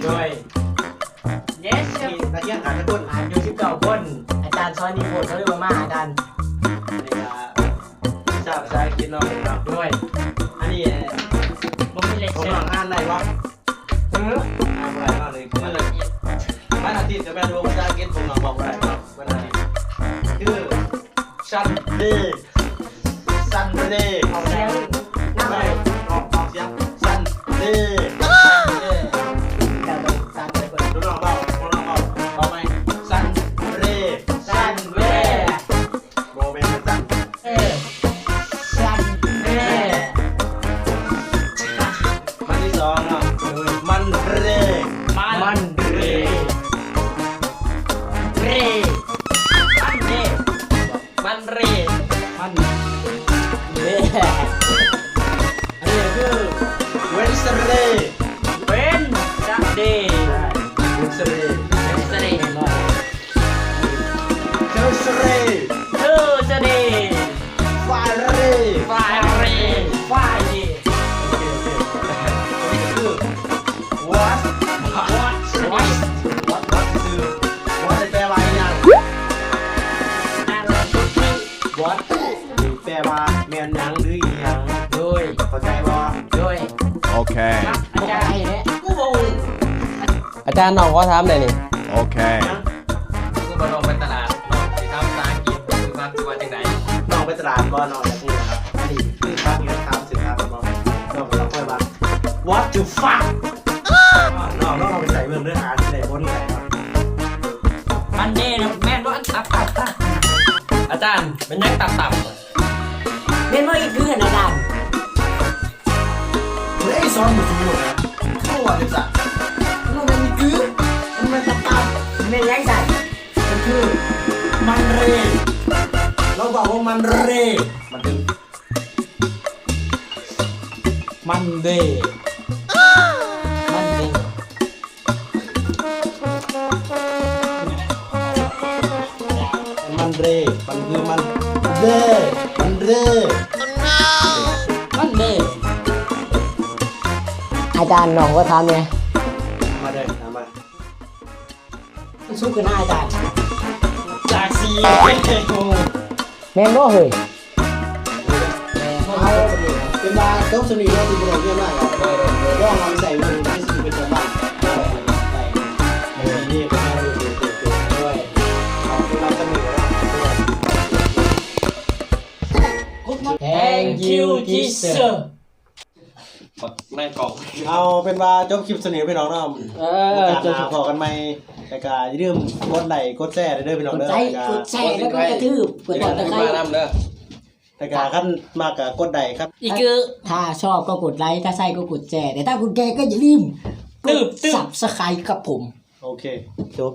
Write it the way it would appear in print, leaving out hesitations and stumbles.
ด้วยเยสนักเรียนหาทุกคนอายุ19คนอาจารย์สอนนิพนธ์เขาเรียกว่ามาอาจารย์นี่ก็ภาษาอังกฤษเนาะด้วยอันนี้ผมมีเลคเชอร์อ่านได้วะอ่านอะไรบ้างเลยมันละเอียดวันอาทิตย์จะแม่รู้ภาษาอังกฤษผมบอกอะไรวันอาทิตย์คือSunday เอาเสียงไม่ออกเสียง Sunday ดูน้องเบาเอาไหม Sunday โมเมนต์สั้นมันที่สองเนาะมันเร่อันนี้คือ Wednesday Thursday Friday คือ What คือ What แปลว่าอย่าง What แปลว่าแม่นยังหรืออีหยังด้วยเข้าใจบ่ด้วยโอเคอาจารย์เนี่ยกูบ่อาจารย์น้องก็ทำได้นี่โอเคกูบ่ลงไปตลาดสิทำภาษาอังกฤษคือว่าจังได๋น้องไปตลาดบ่น้องอยากรู้ครับอันนี้คือภาษาอังกฤษถามสิครับบ่น้องเราค่อยว่า What the fuck น้องไปใส่เบิ่งเด้อหาสิได้บ่นี่ได้ครับมันเด้นะแม่นบ่อันตับอาจารย์มันยังตับเล่นว่าอีกคืออาจารย์เฮ้ยสอนบ่ถูกนะเข้าว่าจังซั่นน้องมันอีกคือมันตับเล่นยังไงมันคือมันเรเราบอกว่ามันเรมันถึงมันเดมันเรมันคือมันเดมันเรอาจารย์น้องก็ทำไงมาเลยทำมาสู้กันหน้าอาจารย์จากซีแม่นบ่เฮ้ยเอาเป็นว่าเจ้าสนิทเราที่เราเรียกว่าย่อลองใส่มือที่สีเป็นตัวบ้านนี่เป็นแม่ดูด้วยเอาคุณรับสนิทแล้ว Thank you teacher ในกล่องเอาเป็นว่าจบคลิปสนิทพี่น้องเนาะจะพอกันไหมแต่ก็อย่าลืมกดไลค์กดแชร์เด้อพี่น้องเด้อกดแชร์แล้วก็กระทืบกดตะไคร้แต่ก็ขั้นมากกับกดไลค์ครับอีกคือถ้าชอบก็กดไลค์ถ้าใช่ก็กดแชร์แต่ถ้าคุณแกก็อย่าลืมกด Subscribe กับผมโอเคจบ